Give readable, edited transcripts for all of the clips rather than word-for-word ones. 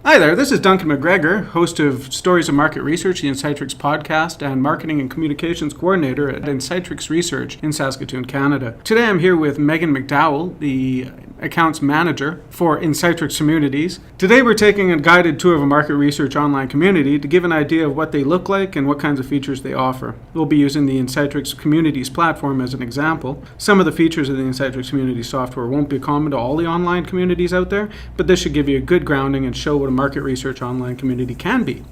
Hi there, this is Duncan McGregor, host of Stories of Market Research, the Insightrix podcast, and Marketing and Communications Coordinator at Insightrix Research in Saskatoon, Canada. Today I'm here with Megan McDowell, the Accounts Manager for Insightrix Communities. Today we're taking a guided tour of a market research online community to give an idea of what they look like and what kinds of features they offer. We'll be using the Insightrix Communities platform as an example. Some of the features of the Insightrix Community software won't be common to all the online communities out there, but this should give you a good grounding and show what a market research online community can be.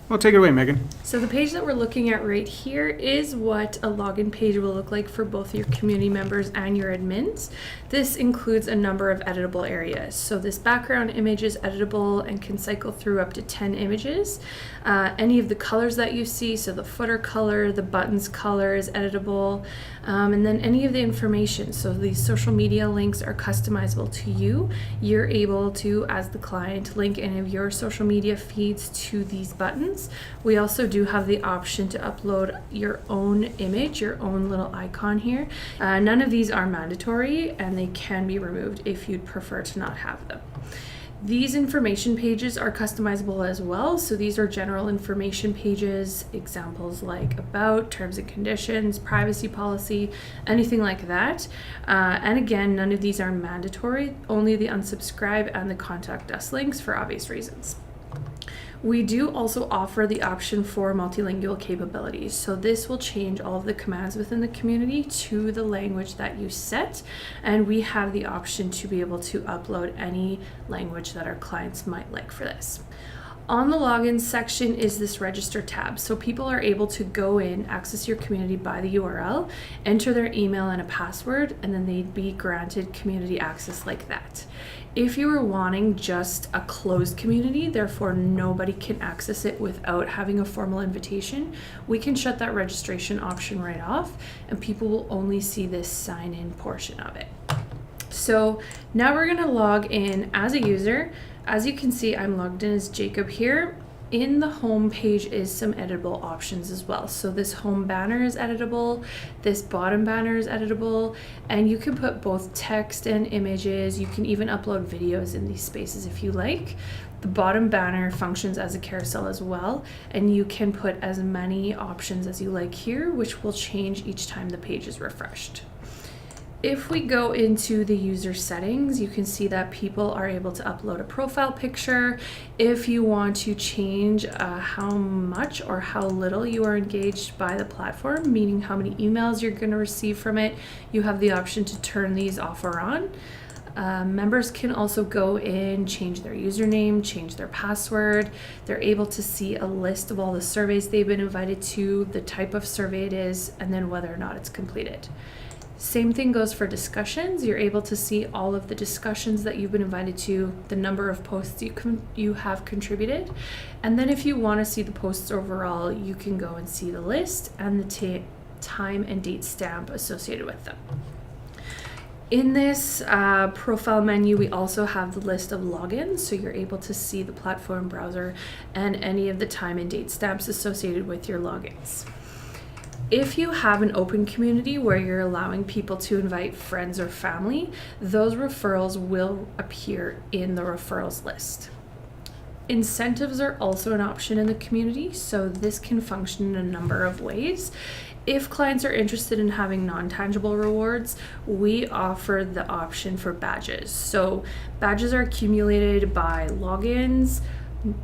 Well, take it away, Megan. So the page that we're looking at right here is what a login page will look like for both your community members and your admins. This includes a number of editable areas. So this background image is editable and can cycle through up to 10 images. Any of the colors that you see, so the footer color, the buttons color is editable. And then any of the information, so these social media links are customizable to you. You're able to, as the client, link any of your social media feeds to these buttons. We also do have the option to upload your own image, your own little icon here. None of these are mandatory and they can be removed if you'd prefer to not have them. These information pages are customizable as well. So these are general information pages, examples like about, terms and conditions, privacy policy, anything like that. And again, none of these are mandatory, only the unsubscribe and the contact us links for obvious reasons. We do also offer the option for multilingual capabilities. So this will change all of the commands within the community to the language that you set. And we have the option to be able to upload any language that our clients might like for this. On the login section is this register tab. So people are able to go in, access your community by the URL, enter their email and a password, and then they'd be granted community access like that. If you were wanting just a closed community, therefore nobody can access it without having a formal invitation, we can shut that registration option right off and people will only see this sign in portion of it. So now we're gonna log in as a user. As you can see, I'm logged in as Jacob here. In the home page is some editable options as well. So this home banner is editable, this bottom banner is editable, and you can put both text and images. You can even upload videos in these spaces if you like. The bottom banner functions as a carousel as well, and you can put as many options as you like here, which will change each time the page is refreshed. If we go into the user settings, you can see that people are able to upload a profile picture. If you want to change how much or how little you are engaged by the platform, meaning how many emails you're going to receive from it, you have the option to turn these off or on. Members can also go in, change their username, change their password. They're able to see a list of all the surveys they've been invited to, the type of survey it is, and then whether or not it's completed. Same thing goes for discussions. You're able to see all of the discussions that you've been invited to, the number of posts you have contributed. And then if you want to see the posts overall, you can go and see the list and the time and date stamp associated with them. In this profile menu, we also have the list of logins, so you're able to see the platform browser and any of the time and date stamps associated with your logins. If you have an open community where you're allowing people to invite friends or family, those referrals will appear in the referrals list. Incentives are also an option in the community, so this can function in a number of ways. If clients are interested in having non-tangible rewards, we offer the option for badges. So badges are accumulated by logins,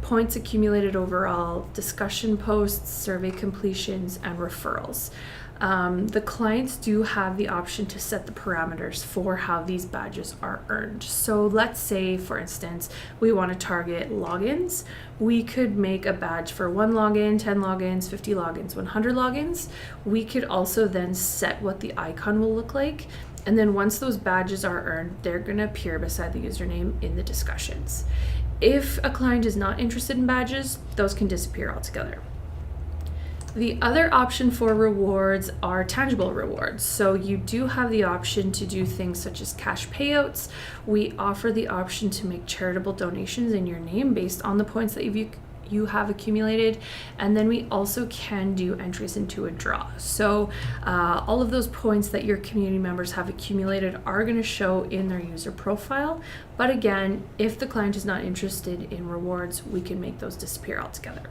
points accumulated overall, discussion posts, survey completions, and referrals. The clients do have the option to set the parameters for how these badges are earned. So let's say, for instance, we want to target logins. We could make a badge for 1 login, 10 logins, 50 logins, 100 logins. We could also then set what the icon will look like. And then once those badges are earned, they're going to appear beside the username in the discussions. If a client is not interested in badges, those can disappear altogether. The other option for rewards are tangible rewards. So you do have the option to do things such as cash payouts. We offer the option to make charitable donations in your name based on the points that you have accumulated, and then we also can do entries into a draw. So all of those points that your community members have accumulated are going to show in their user profile, but again, if the client is not interested in rewards, we can make those disappear altogether.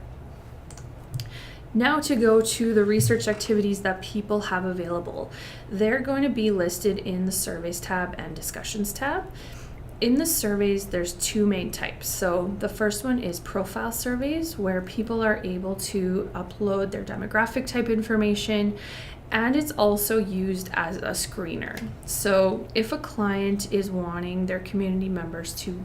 Now to go to the research activities that people have available. They're going to be listed in the surveys tab and discussions tab. In the surveys, there's two main types. So the first one is profile surveys, where people are able to upload their demographic type information, and it's also used as a screener. So if a client is wanting their community members to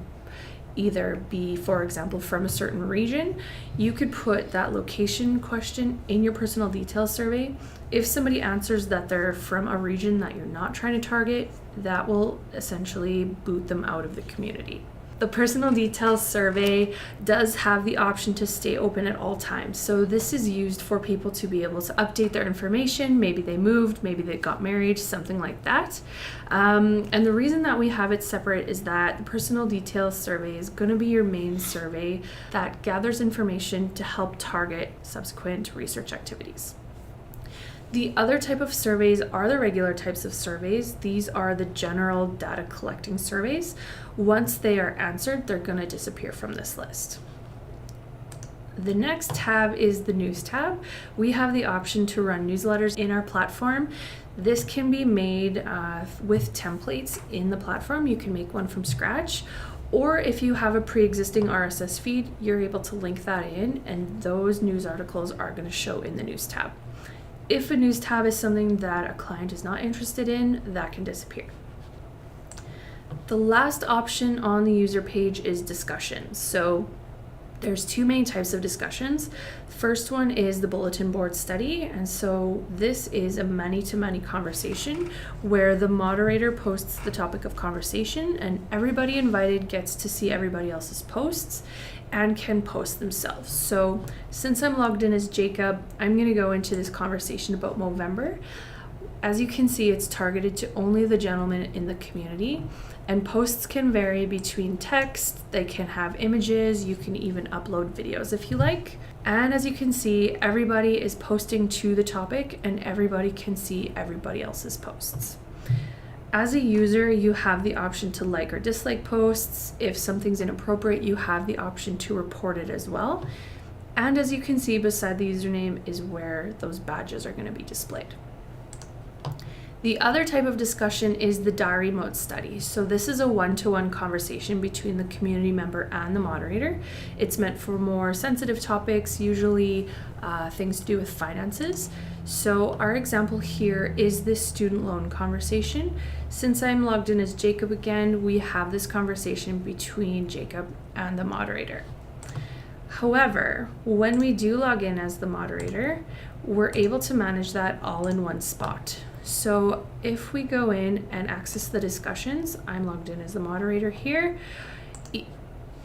either be, for example, from a certain region, you could put that location question in your personal details survey. If somebody answers that they're from a region that you're not trying to target, that will essentially boot them out of the community. The personal details survey does have the option to stay open at all times. So this is used for people to be able to update their information. Maybe they moved, maybe they got married, something like that. And the reason that we have it separate is that the personal details survey is going to be your main survey that gathers information to help target subsequent research activities. The other type of surveys are the regular types of surveys. These are the general data collecting surveys. Once they are answered, they're going to disappear from this list. The next tab is the news tab. We have the option to run newsletters in our platform. This can be made with templates in the platform. You can make one from scratch. Or if you have a pre-existing RSS feed, you're able to link that in, and those news articles are going to show in the news tab. If a news tab is something that a client is not interested in, that can disappear. The last option on the user page is discussions. So there's two main types of discussions. First one is the bulletin board study. And so this is a many-to-many conversation where the moderator posts the topic of conversation and everybody invited gets to see everybody else's posts and can post themselves. So since I'm logged in as Jacob, I'm going to go into this conversation about Movember. As you can see, it's targeted to only the gentlemen in the community, and posts can vary between text, they can have images, you can even upload videos if you like. And as you can see, everybody is posting to the topic and everybody can see everybody else's posts. As a user, you have the option to like or dislike posts. If something's inappropriate, you have the option to report it as well. And as you can see, beside the username is where those badges are going to be displayed. The other type of discussion is the diary mode study. So this is a one-to-one conversation between the community member and the moderator. It's meant for more sensitive topics, usually things to do with finances. So our example here is this student loan conversation. Since I'm logged in as Jacob again, we have this conversation between Jacob and the moderator. However, when we do log in as the moderator, we're able to manage that all in one spot. So if we go in and access the discussions, I'm logged in as the moderator here,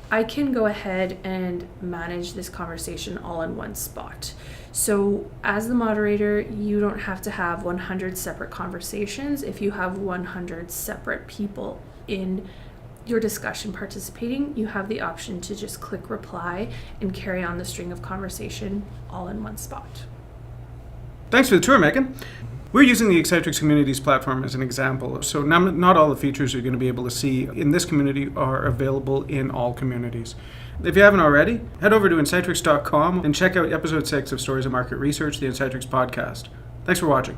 I can go ahead and manage this conversation all in one spot. So as the moderator, you don't have to have 100 separate conversations. If you have 100 separate people in your discussion participating, you have the option to just click reply and carry on the string of conversation all in one spot. Thanks for the tour, Megan. We're using the Insightrix Communities platform as an example. So not all the features you're going to be able to see in this community are available in all communities. If you haven't already, head over to Insightrix.com and check out episode 6 of Stories of Market Research, the Insightrix podcast. Thanks for watching.